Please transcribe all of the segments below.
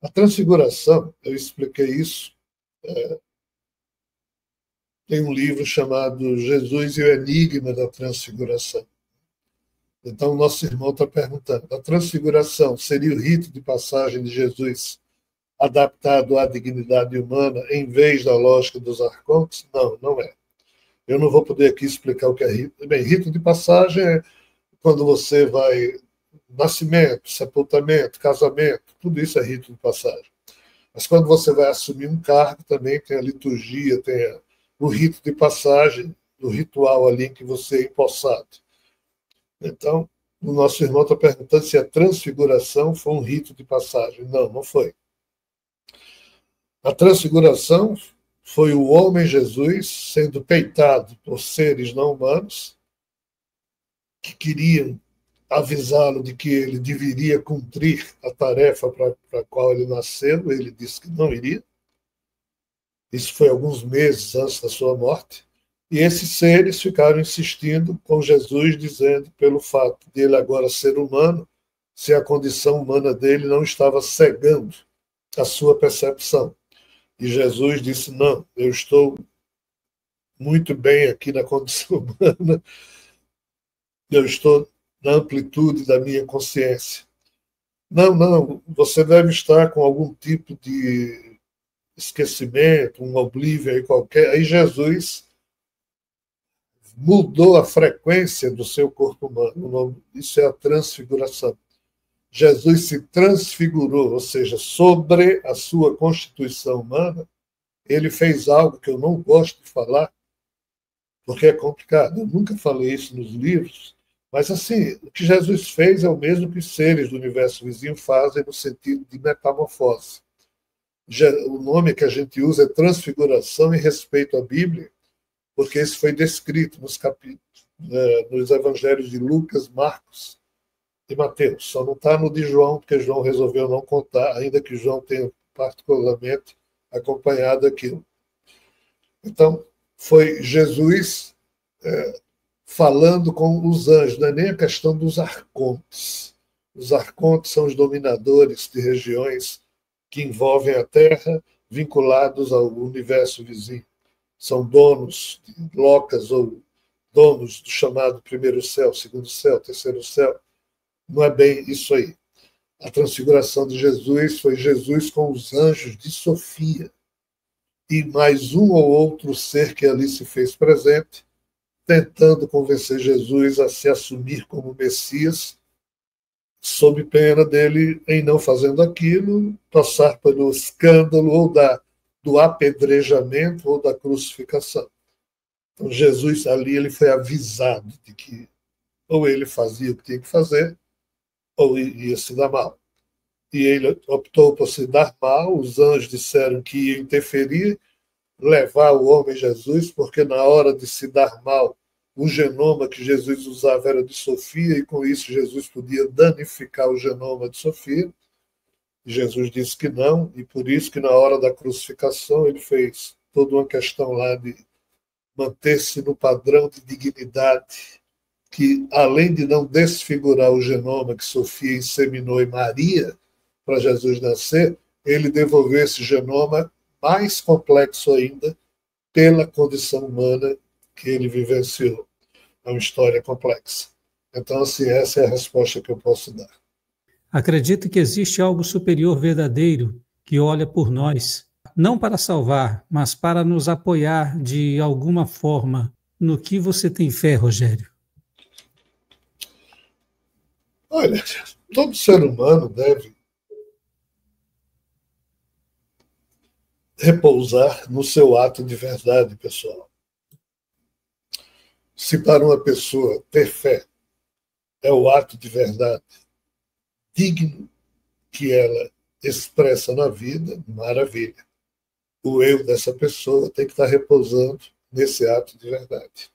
A transfiguração, eu expliquei isso, tem um livro chamado Jesus e o Enigma da Transfiguração. Então, o nosso irmão está perguntando, a transfiguração seria o rito de passagem de Jesus adaptado à dignidade humana em vez da lógica dos arcontes? Não, não é. Eu não vou poder aqui explicar o que é rito. Bem, rito de passagem é quando você vai... Nascimento, sepultamento, casamento, tudo isso é rito de passagem. Mas quando você vai assumir um cargo, também tem a liturgia, tem o rito de passagem, o ritual ali em que você é empossado. Então, o nosso irmão está perguntando se a transfiguração foi um rito de passagem. Não, não foi. A transfiguração foi o homem Jesus sendo peitado por seres não humanos que queriam avisá-lo de que ele deveria cumprir a tarefa para a qual ele nasceu. Ele disse que não iria. Isso foi alguns meses antes da sua morte. E esses seres ficaram insistindo com Jesus, dizendo, pelo fato de ele agora ser humano, se a condição humana dele não estava cegando a sua percepção. E Jesus disse, não, eu estou muito bem aqui na condição humana, eu estou na amplitude da minha consciência. Não, não, você deve estar com algum tipo de esquecimento, um oblívio aí qualquer. Aí Jesus mudou a frequência do seu corpo humano. Isso é a transfiguração. Jesus se transfigurou, ou seja, sobre a sua constituição humana, ele fez algo que eu não gosto de falar, porque é complicado. Eu nunca falei isso nos livros, mas assim, o que Jesus fez é o mesmo que os seres do universo vizinho fazem no sentido de metamorfose. O nome que a gente usa é transfiguração em respeito à Bíblia, porque isso foi descrito nos capítulos, nos evangelhos de Lucas, Marcos e Mateus. Só não está no de João, porque João resolveu não contar, ainda que João tenha particularmente acompanhado aquilo. Então, foi Jesus falando com os anjos, não é nem a questão dos arcontes. Os arcontes são os dominadores de regiões que envolvem a Terra, vinculados ao universo vizinho. São donos de locas ou donos do chamado primeiro céu, segundo céu, terceiro céu. Não é bem isso aí. A transfiguração de Jesus foi Jesus com os anjos de Sofia e mais um ou outro ser que ali se fez presente, tentando convencer Jesus a se assumir como Messias, sob pena dele, em não fazendo aquilo, passar pelo escândalo ou do apedrejamento ou da crucificação. Então, Jesus ali ele foi avisado de que ou ele fazia o que tinha que fazer, ou ia se dar mal. E ele optou por se dar mal, os anjos disseram que ia interferir, levar o homem Jesus, porque na hora de se dar mal, o genoma que Jesus usava era de Sofia, e com isso Jesus podia danificar o genoma de Sofia. E Jesus disse que não, e por isso que na hora da crucificação ele fez toda uma questão lá de manter-se no padrão de dignidade, que além de não desfigurar o genoma que Sofia inseminou em Maria para Jesus nascer, ele devolveu esse genoma mais complexo ainda pela condição humana que ele vivenciou. É uma história complexa. Então, assim, essa é a resposta que eu posso dar. Acredito que existe algo superior verdadeiro que olha por nós, não para salvar, mas para nos apoiar de alguma forma. No que você tem fé, Rogério? Olha, todo ser humano deve repousar no seu ato de verdade, pessoal. Se para uma pessoa ter fé é o ato de verdade digno que ela expressa na vida, maravilha. O eu dessa pessoa tem que estar repousando nesse ato de verdade.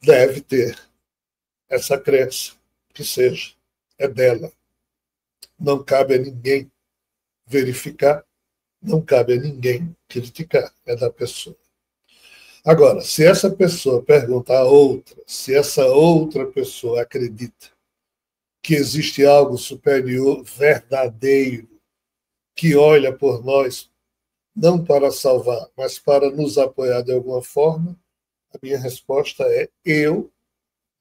Deve ter essa crença, que seja, é dela. Não cabe a ninguém verificar, não cabe a ninguém criticar, é da pessoa. Agora, se essa pessoa pergunta a outra, se essa outra pessoa acredita que existe algo superior, verdadeiro, que olha por nós, não para salvar, mas para nos apoiar de alguma forma, a minha resposta é: eu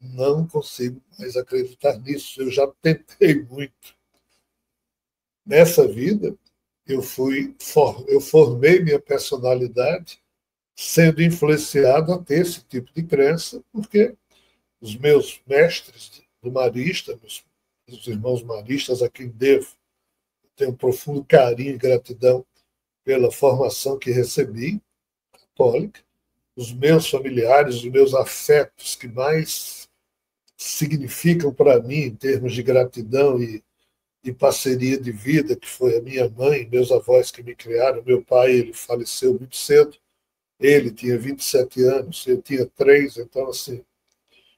não consigo mais acreditar nisso. Eu já tentei muito. Nessa vida, eu formei minha personalidade sendo influenciado a ter esse tipo de crença, porque os meus mestres do marista, os irmãos maristas, a quem devo, tenho um profundo carinho e gratidão pela formação que recebi, católica, os meus familiares, os meus afetos que mais significam para mim em termos de gratidão e parceria de vida, que foi a minha mãe, meus avós que me criaram. Meu pai, ele faleceu muito cedo, ele tinha 27 anos, eu tinha 3, então, assim,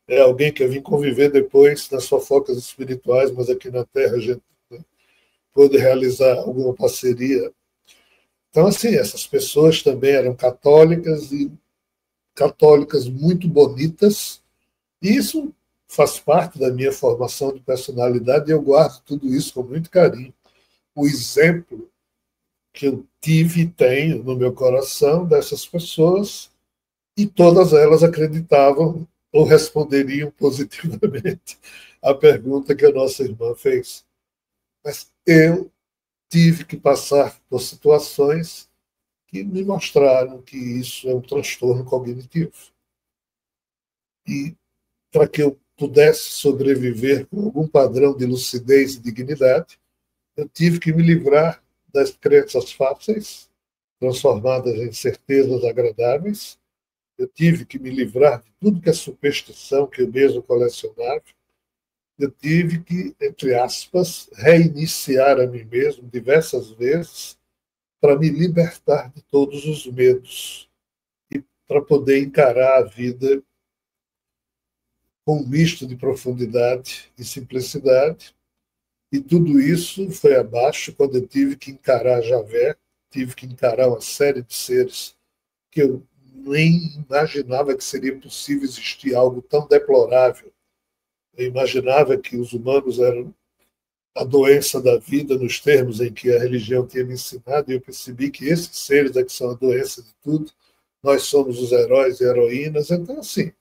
é alguém que eu vim conviver depois nas fofocas espirituais, mas aqui na Terra a gente, né, pôde realizar alguma parceria. Então, assim, essas pessoas também eram católicas e católicas muito bonitas, e isso faz parte da minha formação de personalidade e eu guardo tudo isso com muito carinho. O exemplo que eu tive e tenho no meu coração dessas pessoas, e todas elas acreditavam ou responderiam positivamente à pergunta que a nossa irmã fez. Mas eu tive que passar por situações que me mostraram que isso é um transtorno cognitivo. E para que eu pudesse sobreviver com algum padrão de lucidez e dignidade, eu tive que me livrar das crenças fáceis, transformadas em certezas agradáveis. Eu tive que me livrar de tudo que é superstição, que eu mesmo colecionava. Eu tive que, entre aspas, reiniciar a mim mesmo diversas vezes para me libertar de todos os medos e para poder encarar a vida com um misto de profundidade e simplicidade. E tudo isso foi abaixo quando eu tive que encarar Javé, tive que encarar uma série de seres que eu nem imaginava que seria possível existir algo tão deplorável. Eu imaginava que os humanos eram a doença da vida, nos termos em que a religião tinha me ensinado, e eu percebi que esses seres é que são a doença de tudo, nós somos os heróis e heroínas. Então, assim,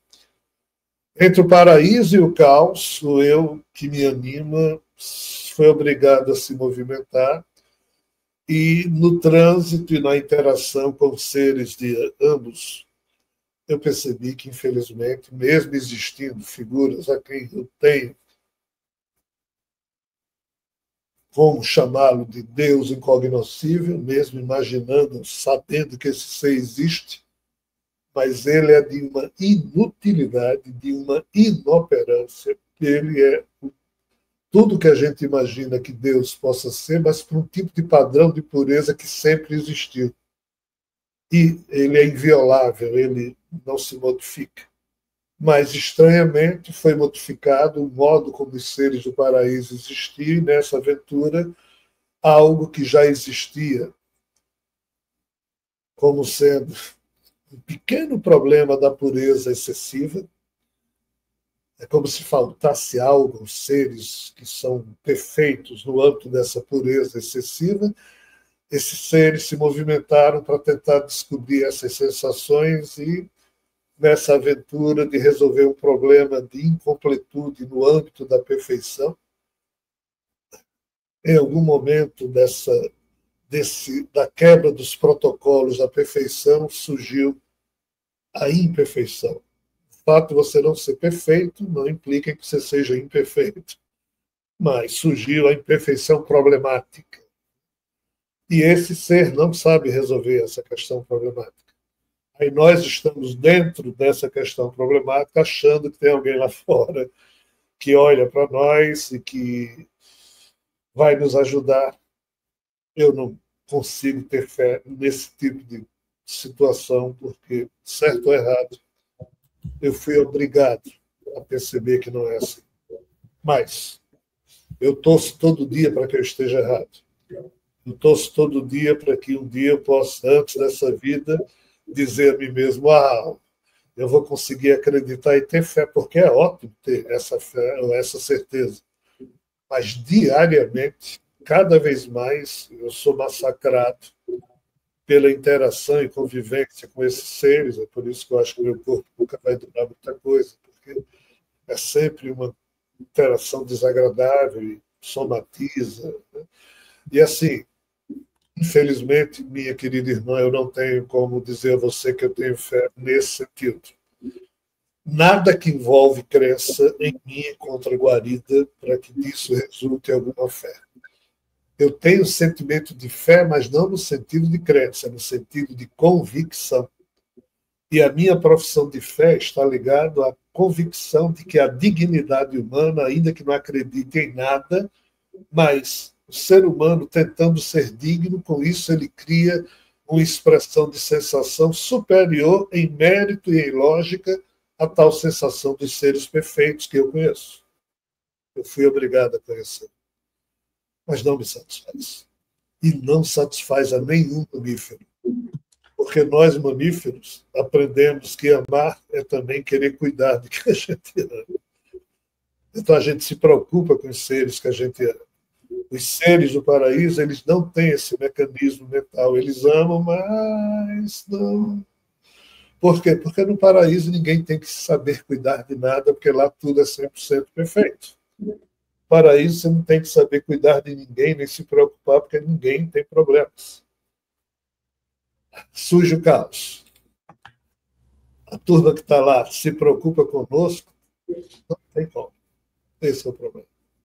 entre o paraíso e o caos, o eu que me anima foi obrigado a se movimentar, e no trânsito e na interação com seres de ambos, eu percebi que, infelizmente, mesmo existindo figuras a quem eu tenho como chamá-lo de Deus incognoscível, mesmo imaginando, sabendo que esse ser existe, mas ele é de uma inutilidade, de uma inoperância. Ele é tudo que a gente imagina que Deus possa ser, mas para um tipo de padrão de pureza que sempre existiu. E ele é inviolável, ele não se modifica. Mas, estranhamente, foi modificado o modo como os seres do paraíso existiam, e nessa aventura, algo que já existia, como sendo um pequeno problema da pureza excessiva. É como se faltasse algo aos seres que são perfeitos no âmbito dessa pureza excessiva. Esses seres se movimentaram para tentar descobrir essas sensações e, nessa aventura de resolver um problema de incompletude no âmbito da perfeição, em algum momento da quebra dos protocolos da perfeição, surgiu a imperfeição. O fato de você não ser perfeito não implica que você seja imperfeito, mas surgiu a imperfeição problemática. E esse ser não sabe resolver essa questão problemática. Aí nós estamos dentro dessa questão problemática, achando que tem alguém lá fora que olha para nós e que vai nos ajudar. Eu não consigo ter fé nesse tipo de situação, porque, certo ou errado, eu fui obrigado a perceber que não é assim. Mas eu torço todo dia para que eu esteja errado. Eu torço todo dia para que um dia eu possa, antes dessa vida, dizer a mim mesmo: eu vou conseguir acreditar e ter fé, porque é ótimo ter essa fé ou essa certeza. Mas diariamente cada vez mais eu sou massacrado pela interação e convivência com esses seres. É por isso que eu acho que o meu corpo nunca vai durar muita coisa, porque é sempre uma interação desagradável e somatiza, né? E assim, infelizmente, minha querida irmã, eu não tenho como dizer a você que eu tenho fé nesse sentido. Nada que envolve crença em mim encontra guarida para que disso resulte alguma fé. Eu tenho sentimento de fé, mas não no sentido de crença, no sentido de convicção. E a minha profissão de fé está ligada à convicção de que a dignidade humana, ainda que não acredite em nada, mas o ser humano tentando ser digno, com isso ele cria uma expressão de sensação superior em mérito e em lógica à tal sensação dos seres perfeitos que eu conheço. Eu fui obrigado a conhecer. Mas não me satisfaz. E não satisfaz a nenhum mamífero. Porque nós, mamíferos, aprendemos que amar é também querer cuidar de quem a gente ama. Então a gente se preocupa com os seres que a gente ama. Os seres do paraíso, eles não têm esse mecanismo mental. Eles amam, mas não. Por quê? Porque no paraíso ninguém tem que saber cuidar de nada, porque lá tudo é 100% perfeito. No paraíso você não tem que saber cuidar de ninguém, nem se preocupar, porque ninguém tem problemas. Surge o caos. A turma que está lá se preocupa conosco, não tem como. Esse é o problema.